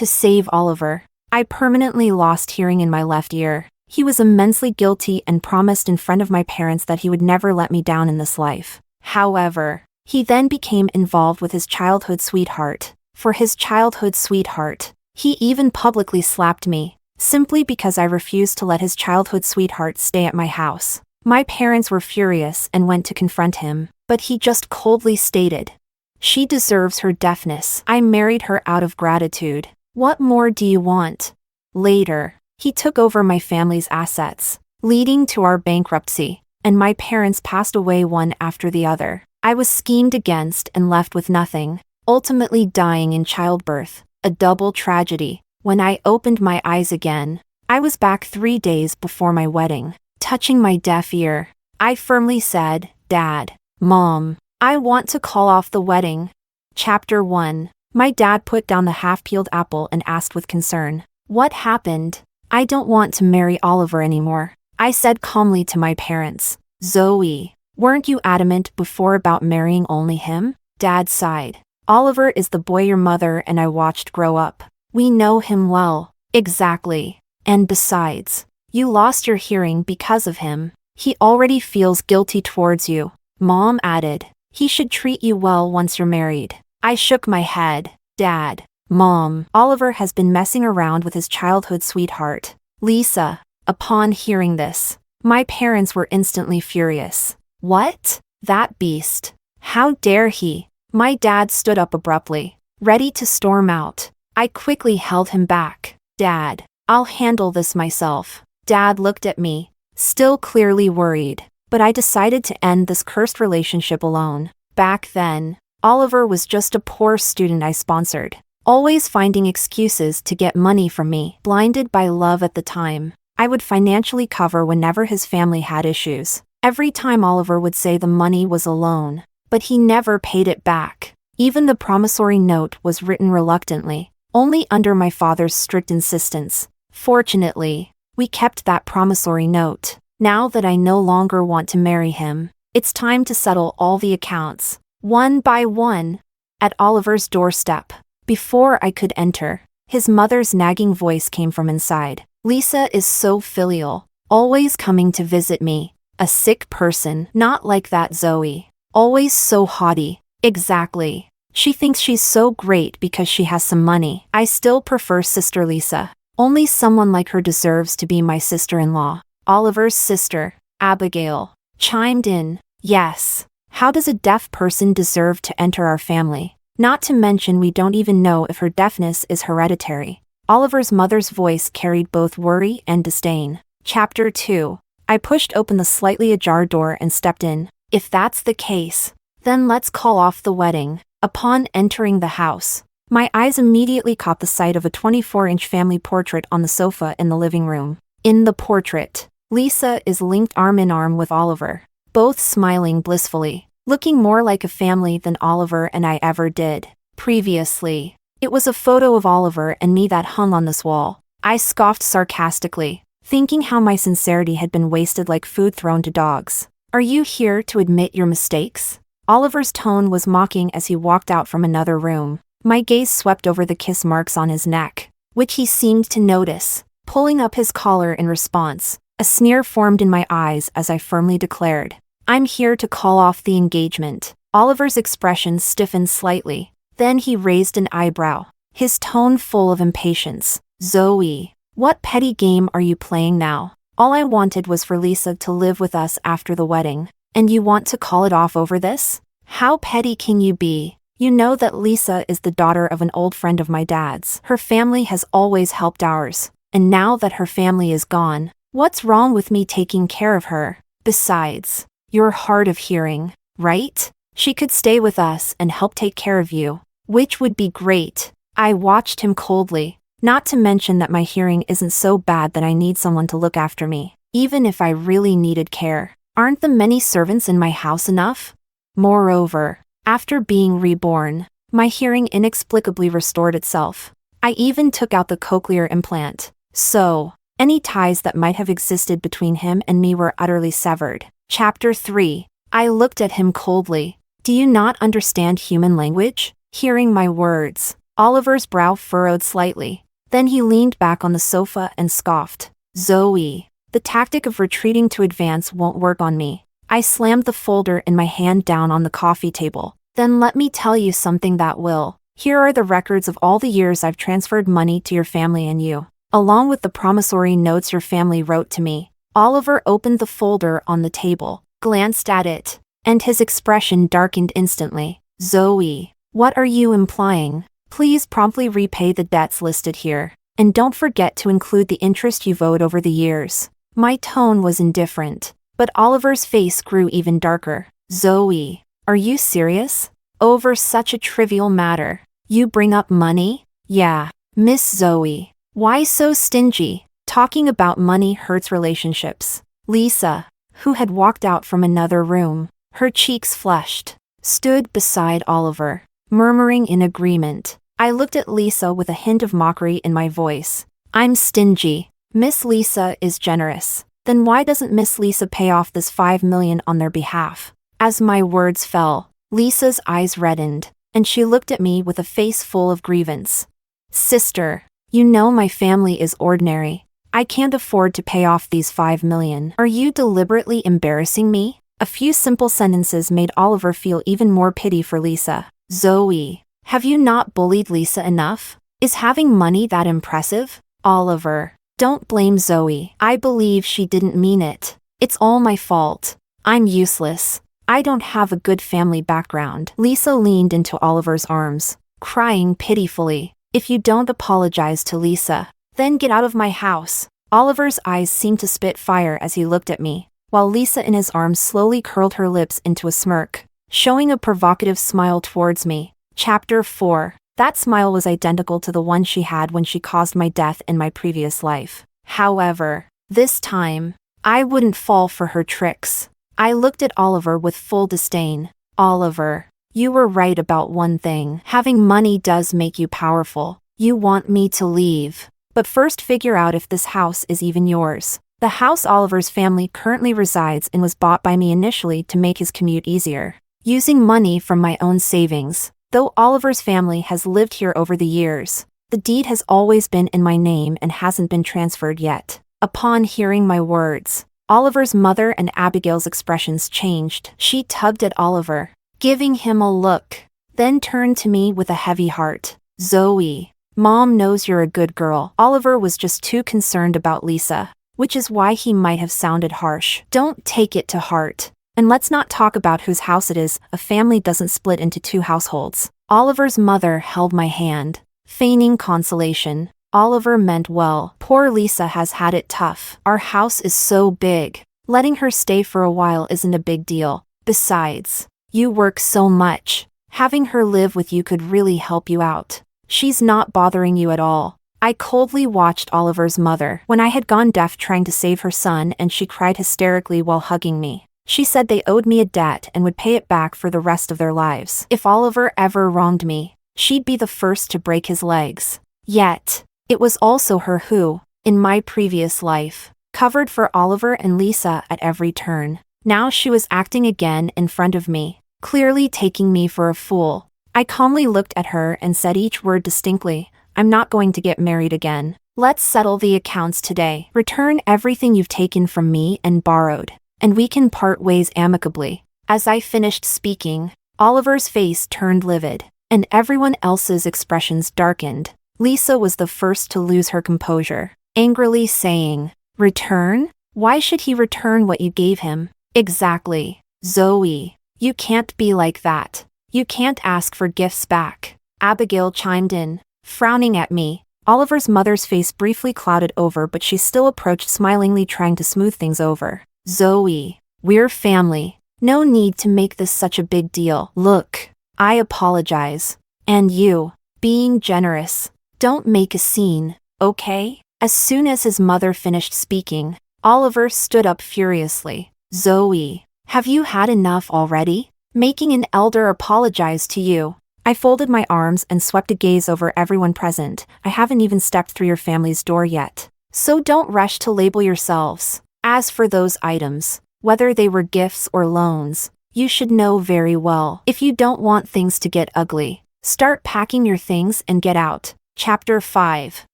to save Oliver. I permanently lost hearing in my left ear. He was immensely guilty and promised in front of my parents that he would never let me down in this life. However, he then became involved with his childhood sweetheart. For his childhood sweetheart, he even publicly slapped me, simply because I refused to let his childhood sweetheart stay at my house. My parents were furious and went to confront him, but he just coldly stated, "She deserves her deafness. I married her out of gratitude. What more do you want?" Later, he took over my family's assets, leading to our bankruptcy, and my parents passed away one after the other. I was schemed against and left with nothing, ultimately dying in childbirth, a double tragedy. When I opened my eyes again, I was back 3 days before my wedding. Touching my deaf ear, I firmly said, "Dad, Mom, I want to call off the wedding." Chapter 1. My dad put down the half-peeled apple and asked with concern, "What happened?" "I don't want to marry Oliver anymore," I said calmly to my parents. "Zoe, weren't you adamant before about marrying only him?" Dad sighed. "Oliver is the boy your mother and I watched grow up. We know him well." "Exactly. And besides, you lost your hearing because of him. He already feels guilty towards you," Mom added. "He should treat you well once you're married." I shook my head. "Dad, Mom, Oliver has been messing around with his childhood sweetheart, Lisa." Upon hearing this, my parents were instantly furious. "What? That beast. How dare he?" My dad stood up abruptly, ready to storm out. I quickly held him back. "Dad, I'll handle this myself." Dad looked at me, still clearly worried, but I decided to end this cursed relationship alone. Back then, Oliver was just a poor student I sponsored, always finding excuses to get money from me. Blinded by love at the time, I would financially cover whenever his family had issues. Every time Oliver would say the money was a loan, but he never paid it back. Even the promissory note was written reluctantly, only under my father's strict insistence. Fortunately, we kept that promissory note. Now that I no longer want to marry him, it's time to settle all the accounts, one by one. At Oliver's doorstep, before I could enter, his mother's nagging voice came from inside. "Lisa is so filial, always coming to visit me. A sick person, not like that Zoe. Always so haughty." "Exactly. She thinks she's so great because she has some money." "I still prefer Sister Lisa. Only someone like her deserves to be my sister-in-law." Oliver's sister, Abigail, chimed in. "Yes. How does a deaf person deserve to enter our family? Not to mention we don't even know if her deafness is hereditary." Oliver's mother's voice carried both worry and disdain. Chapter 2. I pushed open the slightly ajar door and stepped in. "If that's the case, then let's call off the wedding." Upon entering the house, my eyes immediately caught the sight of a 24-inch family portrait on the sofa in the living room. In the portrait, Lisa is linked arm in arm with Oliver, both smiling blissfully, looking more like a family than Oliver and I ever did. Previously, it was a photo of Oliver and me that hung on this wall. I scoffed sarcastically, thinking how my sincerity had been wasted like food thrown to dogs. "Are you here to admit your mistakes?" Oliver's tone was mocking as he walked out from another room. My gaze swept over the kiss marks on his neck, which he seemed to notice. Pulling up his collar in response, a sneer formed in my eyes as I firmly declared, "I'm here to call off the engagement." Oliver's expression stiffened slightly. Then he raised an eyebrow, his tone full of impatience. "Zoe, what petty game are you playing now? All I wanted was for Lisa to live with us after the wedding, and you want to call it off over this? How petty can you be? You know that Lisa is the daughter of an old friend of my dad's. Her family has always helped ours, and now that her family is gone, what's wrong with me taking care of her? Besides, you're hard of hearing, right? She could stay with us and help take care of you, which would be great." I watched him coldly. Not to mention that my hearing isn't so bad that I need someone to look after me. Even if I really needed care, aren't the many servants in my house enough? Moreover, after being reborn, my hearing inexplicably restored itself. I even took out the cochlear implant. So, any ties that might have existed between him and me were utterly severed. Chapter 3. I looked at him coldly. "Do you not understand human language?" Hearing my words, Oliver's brow furrowed slightly. Then he leaned back on the sofa and scoffed. Zoe, the tactic of retreating to advance won't work on me. I slammed the folder in my hand down on the coffee table. Then let me tell you something that will. Here are the records of all the years I've transferred money to your family and you, along with the promissory notes your family wrote to me. Oliver opened the folder on the table, glanced at it, and his expression darkened instantly. Zoe, what are you implying? Please promptly repay the debts listed here, and don't forget to include the interest you've owed over the years. My tone was indifferent, but Oliver's face grew even darker. Zoe, are you serious? Over such a trivial matter, you bring up money? Yeah, Miss Zoe. Why so stingy? Talking about money hurts relationships. Lisa, who had walked out from another room, her cheeks flushed, stood beside Oliver, murmuring in agreement. I looked at Lisa with a hint of mockery in my voice. I'm stingy. Miss Lisa is generous. Then why doesn't Miss Lisa pay off this $5 million on their behalf? As my words fell, Lisa's eyes reddened, and she looked at me with a face full of grievance. Sister, you know my family is ordinary. I can't afford to pay off these $5 million. Are you deliberately embarrassing me? A few simple sentences made Oliver feel even more pity for Lisa. Zoe, have you not bullied Lisa enough? Is having money that impressive? Oliver, don't blame Zoe. I believe she didn't mean it. It's all my fault. I'm useless. I don't have a good family background. Lisa leaned into Oliver's arms, crying pitifully. If you don't apologize to Lisa, then get out of my house. Oliver's eyes seemed to spit fire as he looked at me, while Lisa in his arms slowly curled her lips into a smirk, showing a provocative smile towards me. Chapter 4. That smile was identical to the one she had when she caused my death in my previous life. However, this time, I wouldn't fall for her tricks. I looked at Oliver with full disdain. Oliver, you were right about one thing. Having money does make you powerful. You want me to leave. But first figure out if this house is even yours. The house Oliver's family currently resides in was bought by me initially to make his commute easier, using money from my own savings. Though Oliver's family has lived here over the years, the deed has always been in my name and hasn't been transferred yet. Upon hearing my words, Oliver's mother and Abigail's expressions changed. She tugged at Oliver, giving him a look, then turned to me with a heavy heart. Zoe, Mom knows you're a good girl. Oliver was just too concerned about Lisa, which is why he might have sounded harsh. Don't take it to heart. And let's not talk about whose house it is. A family doesn't split into two households. Oliver's mother held my hand, feigning consolation. Oliver meant well. Poor Lisa has had it tough. Our house is so big. Letting her stay for a while isn't a big deal. Besides, you work so much. Having her live with you could really help you out. She's not bothering you at all. I coldly watched Oliver's mother when I had gone deaf trying to save her son, and she cried hysterically while hugging me. She said they owed me a debt and would pay it back for the rest of their lives. If Oliver ever wronged me, she'd be the first to break his legs. Yet, it was also her who, in my previous life, covered for Oliver and Lisa at every turn. Now she was acting again in front of me, clearly taking me for a fool. I calmly looked at her and said each word distinctly. I'm not going to get married again. Let's settle the accounts today. Return everything you've taken from me and borrowed, and we can part ways amicably. As I finished speaking, Oliver's face turned livid, and everyone else's expressions darkened. Lisa was the first to lose her composure, angrily saying, Return? Why should he return what you gave him? Exactly. Zoe, you can't be like that. You can't ask for gifts back. Abigail chimed in, frowning at me. Oliver's mother's face briefly clouded over, but she still approached smilingly, trying to smooth things over. Zoe, we're family. No need to make this such a big deal. Look, I apologize. And you, being generous. Don't make a scene, okay? As soon as his mother finished speaking, Oliver stood up furiously. Zoe, have you had enough already? Making an elder apologize to you. I folded my arms and swept a gaze over everyone present. I haven't even stepped through your family's door yet. So don't rush to label yourselves. As for those items, whether they were gifts or loans, you should know very well. If you don't want things to get ugly, Start packing your things and get out. Chapter 5.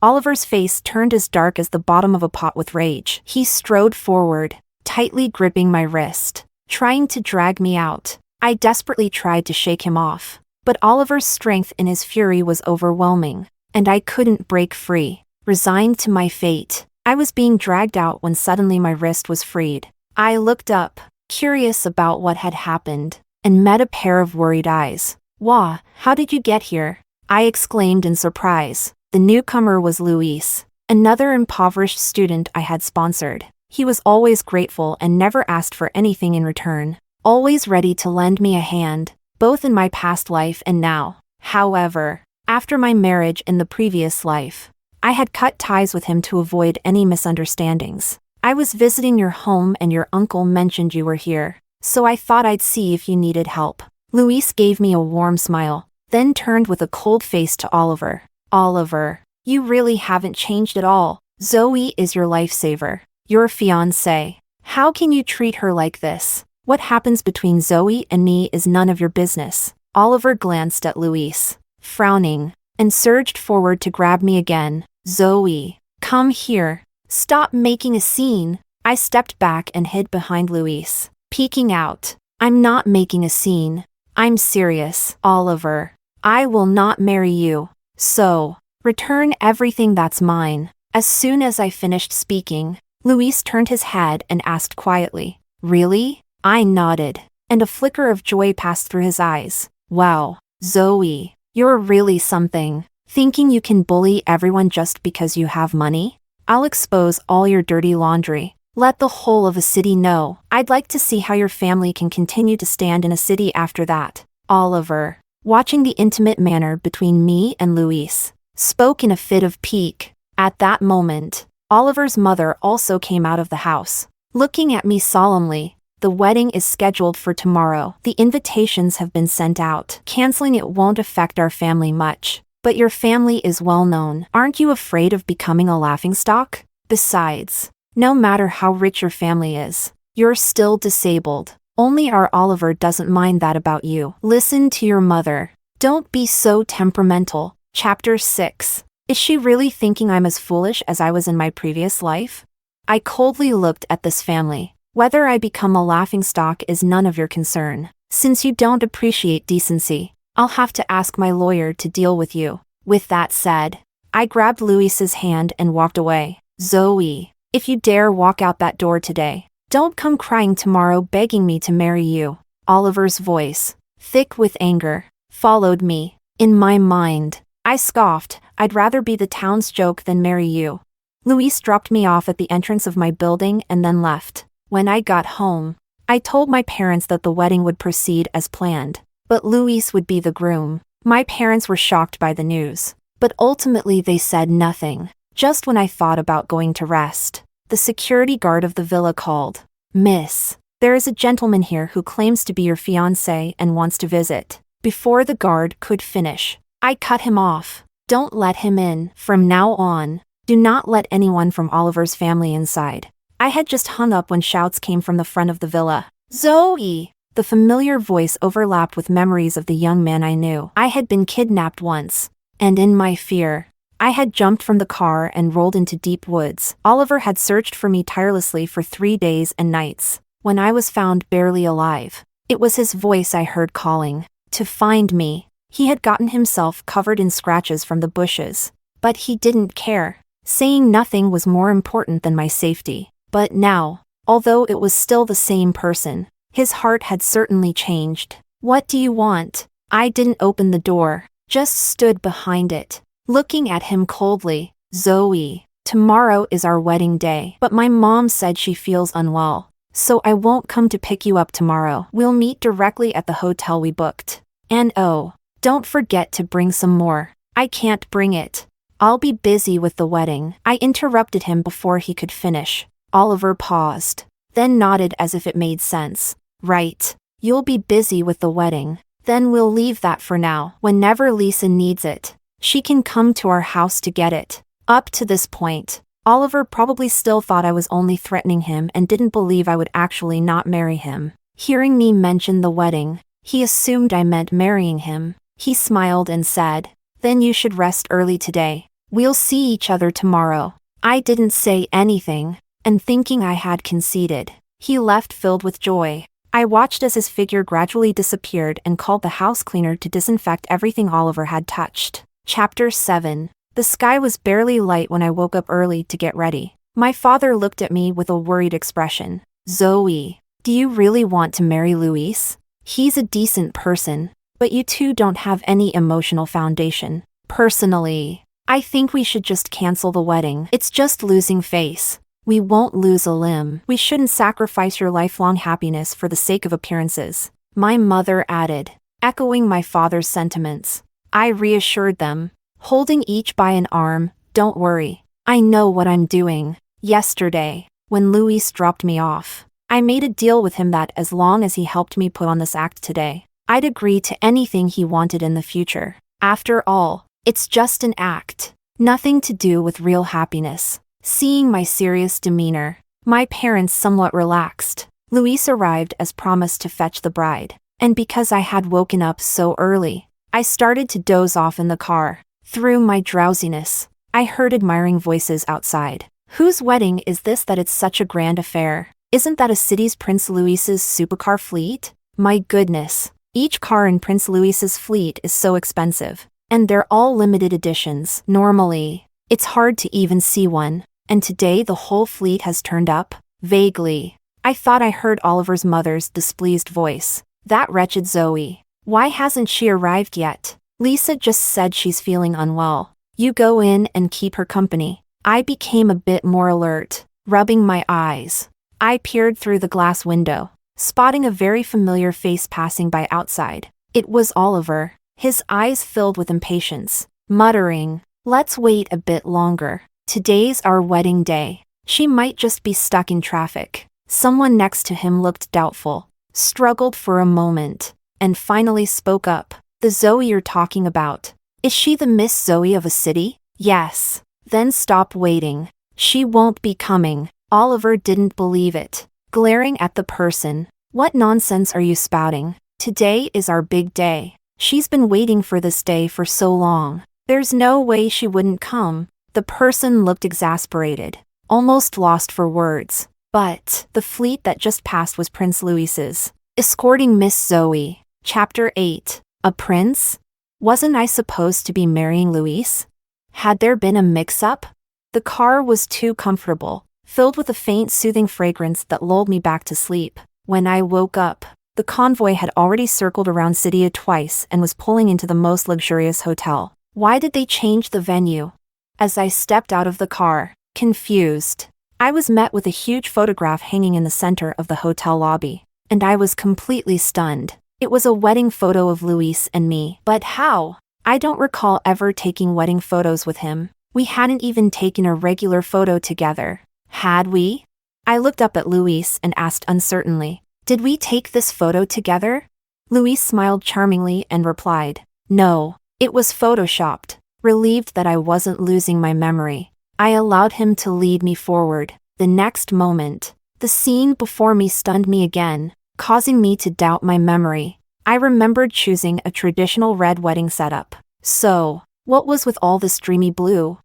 Oliver's face turned as dark as the bottom of a pot with rage. He strode forward, tightly gripping my wrist, trying to drag me out. I desperately tried to shake him off, but Oliver's strength in his fury was overwhelming, and I couldn't break free. Resigned to my fate, I was being dragged out when suddenly my wrist was freed. I looked up, curious about what had happened, and met a pair of worried eyes. "Wah, how did you get here?" I exclaimed in surprise. The newcomer was Luis, another impoverished student I had sponsored. He was always grateful and never asked for anything in return, always ready to lend me a hand, both in my past life and now. However, after my marriage in the previous life, I had cut ties with him to avoid any misunderstandings. "I was visiting your home and your uncle mentioned you were here, so I thought I'd see if you needed help." Luis gave me a warm smile, then turned with a cold face to Oliver. "Oliver, you really haven't changed at all. Zoe is your lifesaver, your fiancée. How can you treat her like this? What happens between Zoe and me is none of your business." Oliver glanced at Luis, frowning, and surged forward to grab me again. "Zoe, come here. Stop making a scene." I stepped back and hid behind Luis, peeking out. "I'm not making a scene. I'm serious, Oliver. I will not marry you. So, return everything that's mine." As soon as I finished speaking, Luis turned his head and asked quietly, "Really?" I nodded, and a flicker of joy passed through his eyes. "Wow, Zoe, you're really something. Thinking you can bully everyone just because you have money? I'll expose all your dirty laundry. Let the whole of a city know. I'd like to see how your family can continue to stand in a city after that." Oliver, watching the intimate manner between me and Luis, spoke in a fit of pique. At that moment, Oliver's mother also came out of the house, looking at me solemnly. "The wedding is scheduled for tomorrow. The invitations have been sent out. Canceling it won't affect our family much, but your family is well known. Aren't you afraid of becoming a laughingstock? Besides, no matter how rich your family is, you're still disabled. Only our Oliver doesn't mind that about you. Listen to your mother. Don't be so temperamental." Chapter 6. Is she really thinking I'm as foolish as I was in my previous life? I coldly looked at this family. "Whether I become a laughingstock is none of your concern. Since you don't appreciate decency, I'll have to ask my lawyer to deal with you." With that said, I grabbed Luis's hand and walked away. "Zoe, if you dare walk out that door today, don't come crying tomorrow begging me to marry you." Oliver's voice, thick with anger, followed me. In my mind, I scoffed. "I'd rather be the town's joke than marry you." Luis dropped me off at the entrance of my building and then left. When I got home, I told my parents that the wedding would proceed as planned, but Luis would be the groom. My parents were shocked by the news, but ultimately they said nothing. Just when I thought about going to rest, the security guard of the villa called. "Miss, there is a gentleman here who claims to be your fiancé and wants to visit." Before the guard could finish, I cut him off. "Don't let him in. From now on, do not let anyone from Oliver's family inside." I had just hung up when shouts came from the front of the villa. "Zoe!" The familiar voice overlapped with memories of the young man I knew. I had been kidnapped once, and in my fear, I had jumped from the car and rolled into deep woods. Oliver had searched for me tirelessly for 3 days and nights. When I was found barely alive, it was his voice I heard calling to find me. He had gotten himself covered in scratches from the bushes, but he didn't care. Saying nothing was more important than my safety. But now, although it was still the same person, his heart had certainly changed. "What do you want?" I didn't open the door, just stood behind it, looking at him coldly. "Zoe, tomorrow is our wedding day, but my mom said she feels unwell, so I won't come to pick you up tomorrow. We'll meet directly at the hotel we booked. And oh, don't forget to bring some more." "I can't bring it. I'll be busy with the wedding." I interrupted him before he could finish. Oliver paused, then nodded as if it made sense. "Right, you'll be busy with the wedding. Then we'll leave that for now. Whenever Lisa needs it, she can come to our house to get it." Up to this point, Oliver probably still thought I was only threatening him and didn't believe I would actually not marry him. Hearing me mention the wedding, he assumed I meant marrying him. He smiled and said, "Then you should rest early today. We'll see each other tomorrow." I didn't say anything, and thinking I had conceded, he left filled with joy. I watched as his figure gradually disappeared and called the house cleaner to disinfect everything Oliver had touched. Chapter 7. The sky was barely light when I woke up early to get ready. My father looked at me with a worried expression. "Zoe, do you really want to marry Luis? He's a decent person, but you two don't have any emotional foundation. Personally, I think we should just cancel the wedding. It's just losing face. We won't lose a limb. We shouldn't sacrifice your lifelong happiness for the sake of appearances," my mother added, echoing my father's sentiments. I reassured them, holding each by an arm. "Don't worry. I know what I'm doing." Yesterday, when Luis dropped me off, I made a deal with him that as long as he helped me put on this act today, I'd agree to anything he wanted in the future. After all, it's just an act. Nothing to do with real happiness. Seeing my serious demeanor, my parents somewhat relaxed. Luis arrived as promised to fetch the bride, and because I had woken up so early, I started to doze off in the car. Through my drowsiness, I heard admiring voices outside. "Whose wedding is this that it's such a grand affair? Isn't that a city's Prince Luis's supercar fleet? My goodness, each car in Prince Luis's fleet is so expensive, and they're all limited editions. Normally, it's hard to even see one. And today the whole fleet has turned up?" Vaguely, I thought I heard Oliver's mother's displeased voice. "That wretched Zoe. Why hasn't she arrived yet? Lisa just said she's feeling unwell. You go in and keep her company." I became a bit more alert, rubbing my eyes. I peered through the glass window, spotting a very familiar face passing by outside. It was Oliver, his eyes filled with impatience, muttering, "Let's wait a bit longer. Today's our wedding day. She might just be stuck in traffic." Someone next to him looked doubtful, struggled for a moment, and finally spoke up. "The Zoe you're talking about. Is she the Miss Zoe of a city?" "Yes." "Then stop waiting. She won't be coming." Oliver didn't believe it, glaring at the person. "What nonsense are you spouting? Today is our big day. She's been waiting for this day for so long. There's no way she wouldn't come." The person looked exasperated, almost lost for words. But the fleet that just passed was Prince Luis's, escorting Miss Zoe. Chapter 8. A prince? Wasn't I supposed to be marrying Luis? Had there been a mix-up? The car was too comfortable, filled with a faint soothing fragrance that lulled me back to sleep. When I woke up, the convoy had already circled around Cydia twice and was pulling into the most luxurious hotel. Why did they change the venue? As I stepped out of the car, confused, I was met with a huge photograph hanging in the center of the hotel lobby, and I was completely stunned. It was a wedding photo of Luis and me. But how? I don't recall ever taking wedding photos with him. We hadn't even taken a regular photo together. Had we? I looked up at Luis and asked uncertainly, "Did we take this photo together?" Luis smiled charmingly and replied, "No, it was photoshopped." Relieved that I wasn't losing my memory, I allowed him to lead me forward. The next moment, the scene before me stunned me again, causing me to doubt my memory. I remembered choosing a traditional red wedding setup. So, what was with all this dreamy blue?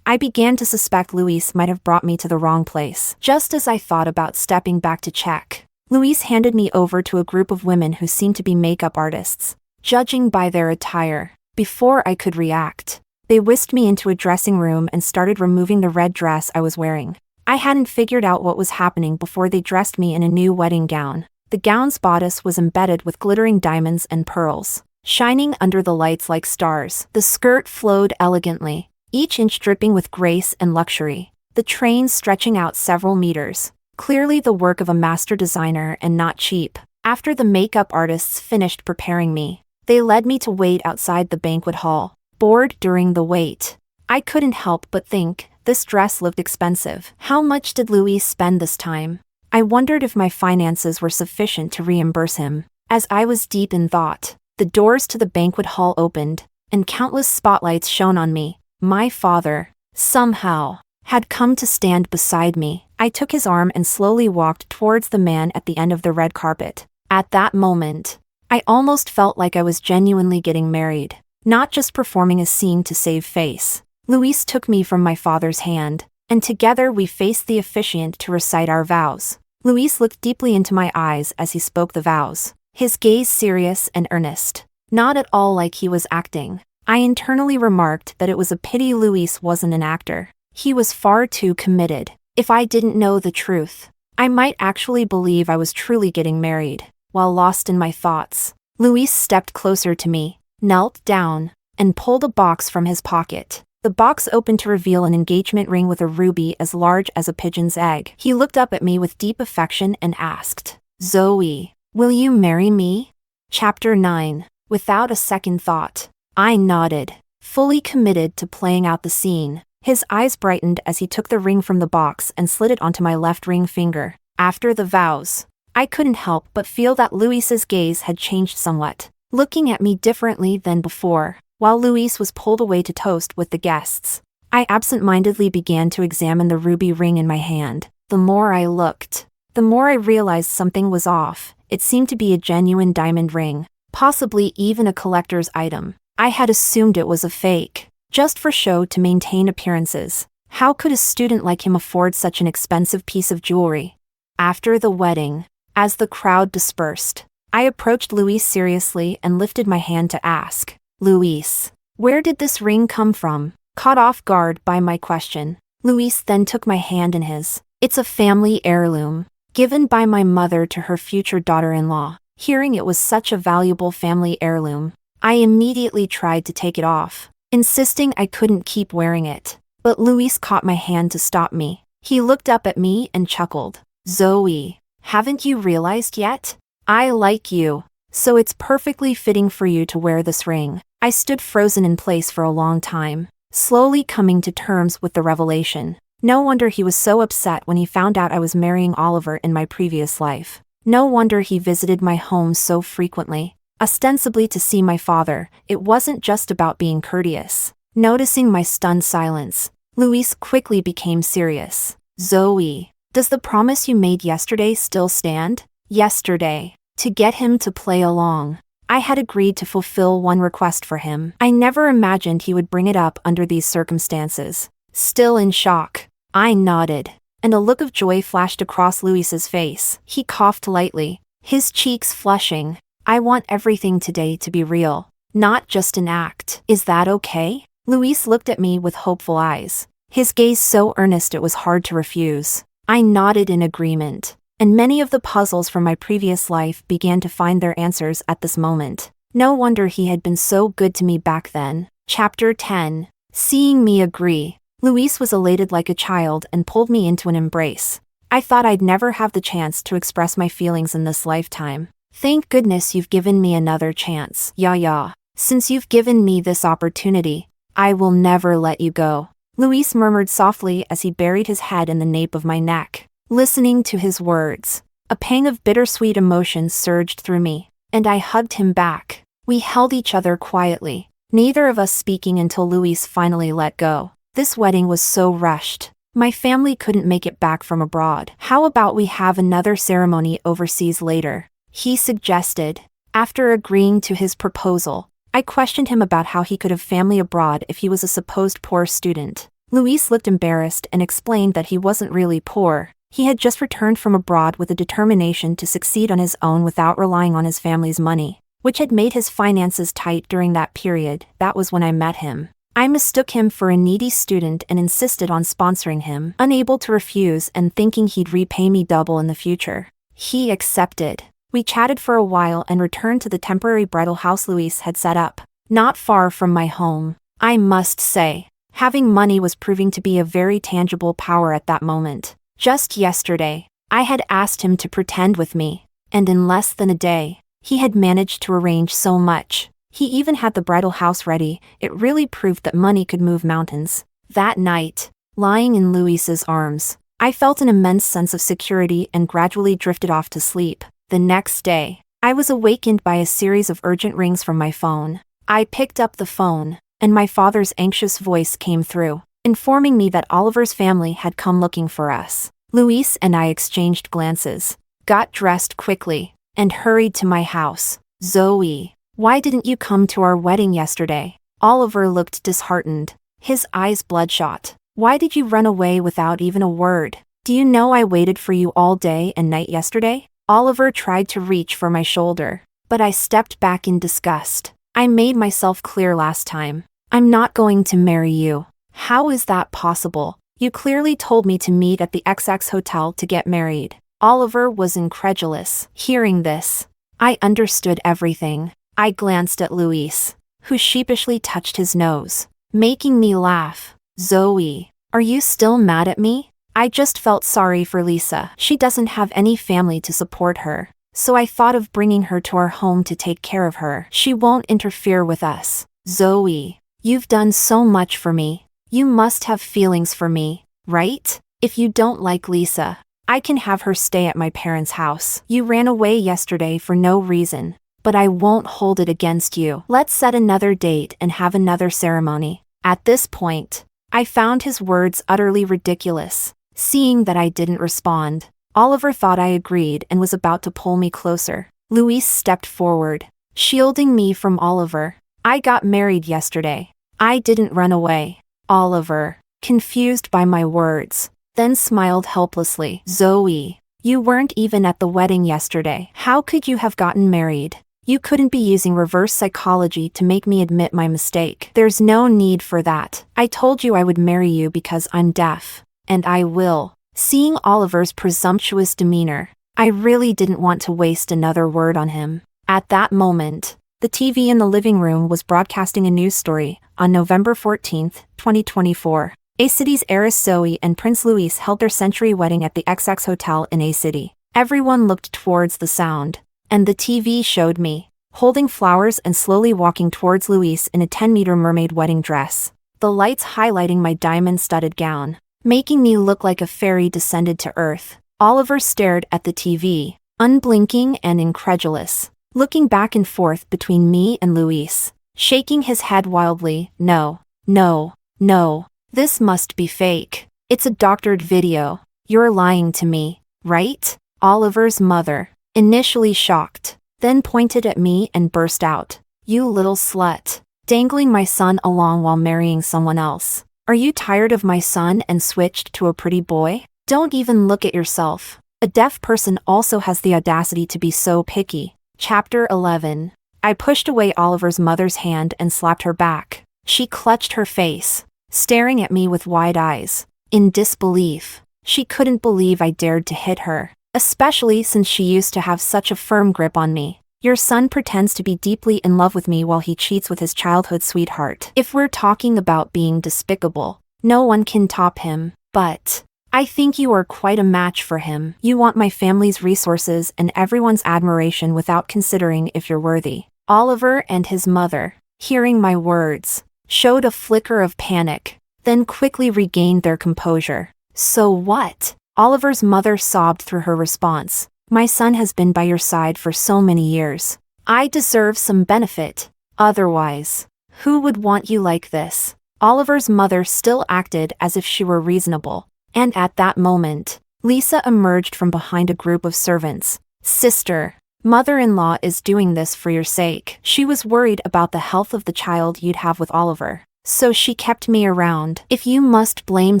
I began to suspect Luis might have brought me to the wrong place. Just as I thought about stepping back to check, Luis handed me over to a group of women who seemed to be makeup artists. Judging by their attire, before I could react, they whisked me into a dressing room and started removing the red dress I was wearing. I hadn't figured out what was happening before they dressed me in a new wedding gown. The gown's bodice was embedded with glittering diamonds and pearls, shining under the lights like stars. The skirt flowed elegantly, each inch dripping with grace and luxury, the train stretching out several meters, clearly the work of a master designer and not cheap. After the makeup artists finished preparing me, they led me to wait outside the banquet hall. Bored during the wait, I couldn't help but think, this dress looked expensive. How much did Luis spend this time? I wondered if my finances were sufficient to reimburse him. As I was deep in thought, the doors to the banquet hall opened, and countless spotlights shone on me. My father, somehow, had come to stand beside me. I took his arm and slowly walked towards the man at the end of the red carpet. At that moment, I almost felt like I was genuinely getting married, not just performing a scene to save face. Luis took me from my father's hand, and together we faced the officiant to recite our vows. Luis looked deeply into my eyes as he spoke the vows, his gaze serious and earnest, not at all like he was acting. I internally remarked that it was a pity Luis wasn't an actor. He was far too committed. If I didn't know the truth, I might actually believe I was truly getting married. While lost in my thoughts, Luis stepped closer to me, knelt down, and pulled a box from his pocket. The box opened to reveal an engagement ring with a ruby as large as a pigeon's egg. He looked up at me with deep affection and asked, "Zoe, will you marry me?" Chapter 9. Without a second thought, I nodded, fully committed to playing out the scene. His eyes brightened as he took the ring from the box and slid it onto my left ring finger. After the vows, I couldn't help but feel that Luis's gaze had changed somewhat, looking at me differently than before. While Luis was pulled away to toast with the guests, I absent-mindedly began to examine the ruby ring in my hand. The more I looked, the more I realized something was off. It seemed to be a genuine diamond ring, possibly even a collector's item. I had assumed it was a fake, just for show to maintain appearances. How could a student like him afford such an expensive piece of jewelry? After the wedding, as the crowd dispersed, I approached Luis seriously and lifted my hand to ask, "Luis, where did this ring come from?" Caught off guard by my question, Luis then took my hand in his. "It's a family heirloom, given by my mother to her future daughter-in-law." Hearing it was such a valuable family heirloom, I immediately tried to take it off, insisting I couldn't keep wearing it. But Luis caught my hand to stop me. He looked up at me and chuckled. "Zoe, haven't you realized yet? I like you, so it's perfectly fitting for you to wear this ring." I stood frozen in place for a long time, slowly coming to terms with the revelation. No wonder he was so upset when he found out I was marrying Oliver in my previous life. No wonder he visited my home so frequently, ostensibly to see my father. It wasn't just about being courteous. Noticing my stunned silence, Luis quickly became serious. "Zoe, does the promise you made yesterday still stand?" Yesterday, to get him to play along, I had agreed to fulfill one request for him. I never imagined he would bring it up under these circumstances. Still in shock, I nodded, and a look of joy flashed across Luis's face. He coughed lightly, his cheeks flushing. "I want everything today to be real, not just an act. Is that okay?" Luis looked at me with hopeful eyes, his gaze so earnest it was hard to refuse. I nodded in agreement, and many of the puzzles from my previous life began to find their answers at this moment. No wonder he had been so good to me back then. Chapter 10. Seeing me agree, Luis was elated like a child and pulled me into an embrace. I thought I'd never have the chance to express my feelings in this lifetime. "Thank goodness you've given me another chance. Yeah. Since you've given me this opportunity, I will never let you go," Luis murmured softly as he buried his head in the nape of my neck. Listening to his words, a pang of bittersweet emotion surged through me, and I hugged him back. We held each other quietly, neither of us speaking until Luis finally let go. This wedding was so rushed. My family couldn't make it back from abroad. "How about we have another ceremony overseas later?" he suggested. After agreeing to his proposal, I questioned him about how he could have family abroad if he was a supposed poor student. Luis looked embarrassed and explained that he wasn't really poor. He had just returned from abroad with a determination to succeed on his own without relying on his family's money, which had made his finances tight during that period. That was when I met him. I mistook him for a needy student and insisted on sponsoring him, unable to refuse and thinking he'd repay me double in the future. He accepted. We chatted for a while and returned to the temporary bridal house Luis had set up, not far from my home. I must say, having money was proving to be a very tangible power at that moment. Just yesterday, I had asked him to pretend with me, and in less than a day, he had managed to arrange so much. He even had the bridal house ready. It really proved that money could move mountains. That night, lying in Luis's arms, I felt an immense sense of security and gradually drifted off to sleep. The next day, I was awakened by a series of urgent rings from my phone. I picked up the phone, and my father's anxious voice came through, informing me that Oliver's family had come looking for us. Luis and I exchanged glances, got dressed quickly, and hurried to my house. Zoe, why didn't you come to our wedding yesterday? Oliver looked disheartened, his eyes bloodshot. Why did you run away without even a word? Do you know I waited for you all day and night yesterday? Oliver tried to reach for my shoulder, but I stepped back in disgust. I made myself clear last time. I'm not going to marry you. How is that possible? You clearly told me to meet at the XX hotel to get married. Oliver was incredulous. Hearing this, I understood everything. I glanced at Luis, who sheepishly touched his nose, making me laugh. Zoe, are you still mad at me? I just felt sorry for Lisa. She doesn't have any family to support her, so I thought of bringing her to our home to take care of her. She won't interfere with us. Zoe, you've done so much for me. You must have feelings for me, right? If you don't like Lisa, I can have her stay at my parents' house. You ran away yesterday for no reason, but I won't hold it against you. Let's set another date and have another ceremony. At this point, I found his words utterly ridiculous. Seeing that I didn't respond, Oliver thought I agreed and was about to pull me closer. Luis stepped forward, shielding me from Oliver. I got married yesterday. I didn't run away. Oliver, confused by my words, then smiled helplessly. Zoe, you weren't even at the wedding yesterday. How could you have gotten married? You couldn't be using reverse psychology to make me admit my mistake. There's no need for that. I told you I would marry you because I'm deaf. And I will. Seeing Oliver's presumptuous demeanor, I really didn't want to waste another word on him. At that moment, the TV in the living room was broadcasting a news story. On November 14, 2024, A City's heiress Zoe and Prince Luis held their century wedding at the XX Hotel in A City. Everyone looked towards the sound, and the TV showed me, holding flowers and slowly walking towards Luis in a 10-meter mermaid wedding dress, the lights highlighting my diamond-studded gown, making me look like a fairy descended to earth. Oliver stared at the TV, unblinking and incredulous, looking back and forth between me and Luis, shaking his head wildly. No, no, no, this must be fake. It's a doctored video. You're lying to me, right? Oliver's mother, initially shocked, then pointed at me and burst out. You little slut, dangling my son along while marrying someone else. Are you tired of my son and switched to a pretty boy? Don't even look at yourself. A deaf person also has the audacity to be so picky. Chapter 11. I pushed away Oliver's mother's hand and slapped her back. She clutched her face, staring at me with wide eyes, in disbelief. She couldn't believe I dared to hit her, especially since she used to have such a firm grip on me. Your son pretends to be deeply in love with me while he cheats with his childhood sweetheart. If we're talking about being despicable, no one can top him. But I think you are quite a match for him. You want my family's resources and everyone's admiration without considering if you're worthy. Oliver and his mother, hearing my words, showed a flicker of panic, then quickly regained their composure. So what? Oliver's mother sobbed through her response. My son has been by your side for so many years. I deserve some benefit. Otherwise, who would want you like this? Oliver's mother still acted as if she were reasonable. And at that moment, Lisa emerged from behind a group of servants. Sister, mother-in-law is doing this for your sake. She was worried about the health of the child you'd have with Oliver, so she kept me around. If you must blame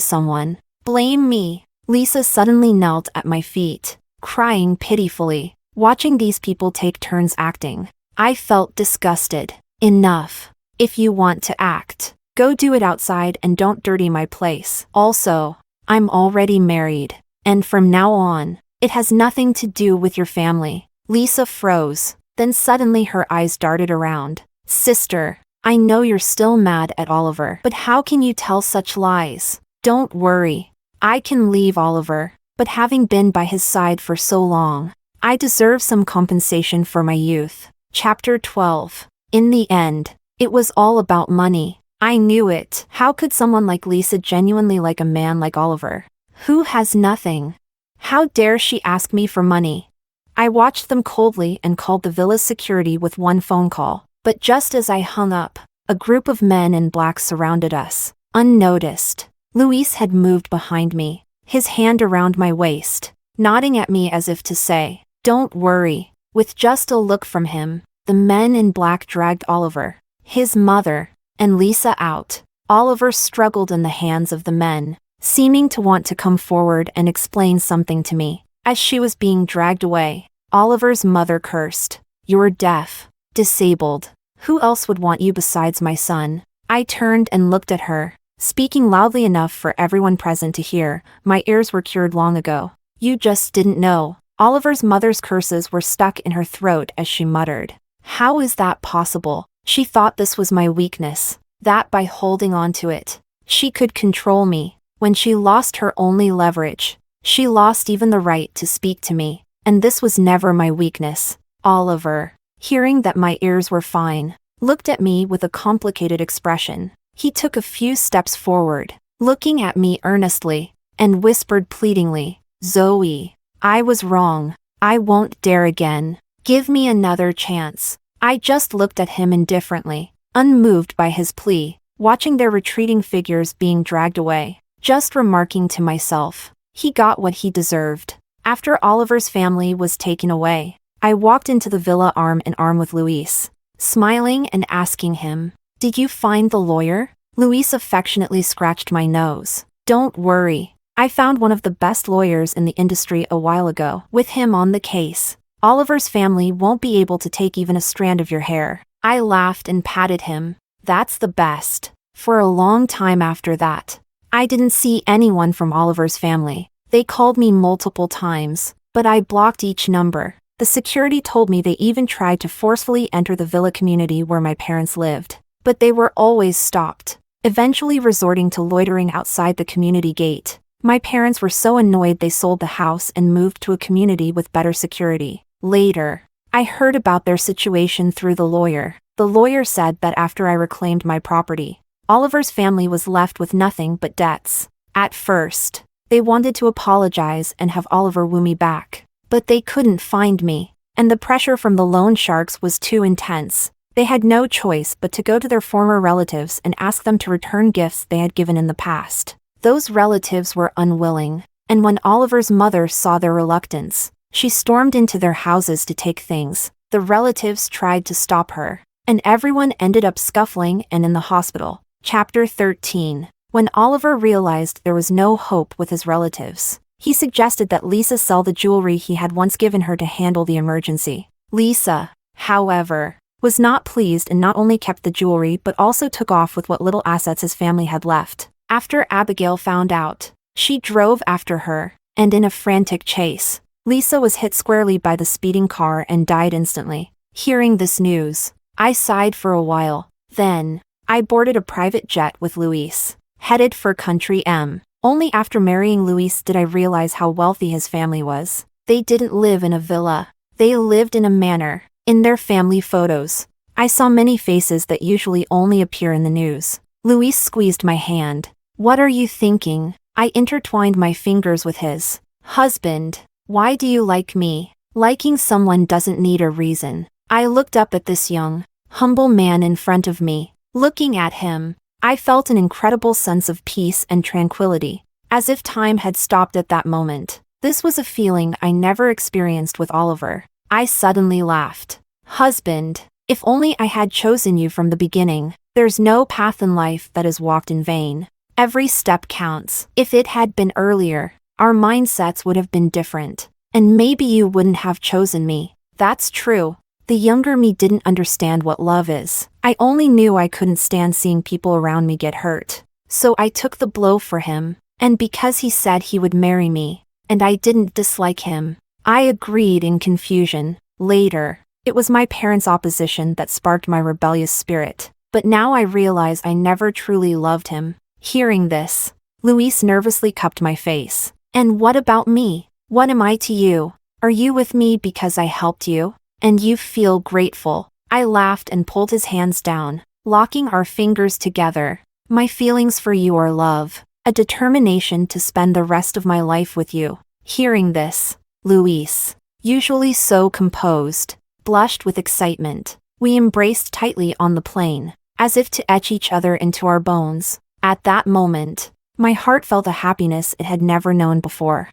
someone, blame me. Lisa suddenly knelt at my feet, crying pitifully. Watching these people take turns acting, I felt disgusted. Enough. If you want to act, go do it outside and don't dirty my place. Also, I'm already married, and from now on, it has nothing to do with your family. Lisa froze, then suddenly her eyes darted around. Sister, I know you're still mad at Oliver, but how can you tell such lies? Don't worry. I can leave Oliver, but having been by his side for so long, I deserve some compensation for my youth. Chapter 12. In the end, it was all about money. I knew it. How could someone like Lisa genuinely like a man like Oliver, who has nothing? How dare she ask me for money? I watched them coldly and called the villa's security with one phone call. But just as I hung up, a group of men in black surrounded us, unnoticed. Luis had moved behind me, his hand around my waist, nodding at me as if to say, "Don't worry." With just a look from him, The men in black dragged Oliver, his mother, and Lisa out. Oliver struggled in the hands of the men, seeming to want to come forward and explain something to me. As she was being dragged away, Oliver's mother cursed. "You're deaf, disabled. Who else would want you besides my son?" I turned and looked at her, speaking loudly enough for everyone present to hear. "My ears were cured long ago. You just didn't know." Oliver's mother's curses were stuck in her throat as she muttered. How is that possible? She thought this was my weakness, that by holding on to it, she could control me. When she lost her only leverage, she lost even the right to speak to me, and this was never my weakness. Oliver, hearing that my ears were fine, looked at me with a complicated expression. He took a few steps forward, looking at me earnestly, and whispered pleadingly, "Zoe, I was wrong. I won't dare again. Give me another chance." I just looked at him indifferently, unmoved by his plea, watching their retreating figures being dragged away, just remarking to myself, he got what he deserved. After Oliver's family was taken away, I walked into the villa arm in arm with Luis, smiling and asking him, "Did you find the lawyer?" Luis affectionately scratched my nose. "Don't worry. I found one of the best lawyers in the industry a while ago. With him on the case, Oliver's family won't be able to take even a strand of your hair." I laughed and patted him. "That's the best." For a long time after that, I didn't see anyone from Oliver's family. They called me multiple times, but I blocked each number. The security told me they even tried to forcefully enter the villa community where my parents lived, but they were always stopped, eventually resorting to loitering outside the community gate. My parents were so annoyed they sold the house and moved to a community with better security. Later, I heard about their situation through the lawyer. The lawyer said that after I reclaimed my property, Oliver's family was left with nothing but debts. At first, they wanted to apologize and have Oliver woo me back, but they couldn't find me, and the pressure from the loan sharks was too intense. They had no choice but to go to their former relatives and ask them to return gifts they had given in the past. Those relatives were unwilling, and when Oliver's mother saw their reluctance, she stormed into their houses to take things. The relatives tried to stop her, and everyone ended up scuffling and in the hospital. Chapter 13. When Oliver realized there was no hope with his relatives, he suggested that Lisa sell the jewelry he had once given her to handle the emergency. Lisa, however, was not pleased and not only kept the jewelry but also took off with what little assets his family had left. After Abigail found out, she drove after her, and in a frantic chase, Lisa was hit squarely by the speeding car and died instantly. Hearing this news, I sighed for a while. Then, I boarded a private jet with Luis, headed for Country M. Only after marrying Luis did I realize how wealthy his family was. They didn't live in a villa. They lived in a manor. In their family photos, I saw many faces that usually only appear in the news. Luis squeezed my hand. "What are you thinking?" I intertwined my fingers with his. "Husband, why do you like me?" Liking someone doesn't need a reason. I looked up at this young, humble man in front of me. Looking at him, I felt an incredible sense of peace and tranquility, as if time had stopped at that moment. This was a feeling I never experienced with Oliver. I suddenly laughed. "Husband, if only I had chosen you from the beginning. There's no path in life that is walked in vain. Every step counts. If it had been earlier, our mindsets would have been different, and maybe you wouldn't have chosen me." That's true. The younger me didn't understand what love is. I only knew I couldn't stand seeing people around me get hurt. So I took the blow for him, and because he said he would marry me, and I didn't dislike him, I agreed in confusion. Later, it was my parents' opposition that sparked my rebellious spirit. But now I realize I never truly loved him. Hearing this, Luis nervously cupped my face. "And what about me? What am I to you? Are you with me because I helped you? And you feel grateful?" I laughed and pulled his hands down, locking our fingers together. "My feelings for you are love, a determination to spend the rest of my life with you." Hearing this, Luis, usually so composed, blushed with excitement. We embraced tightly on the plane, as if to etch each other into our bones. At that moment, my heart felt a happiness it had never known before.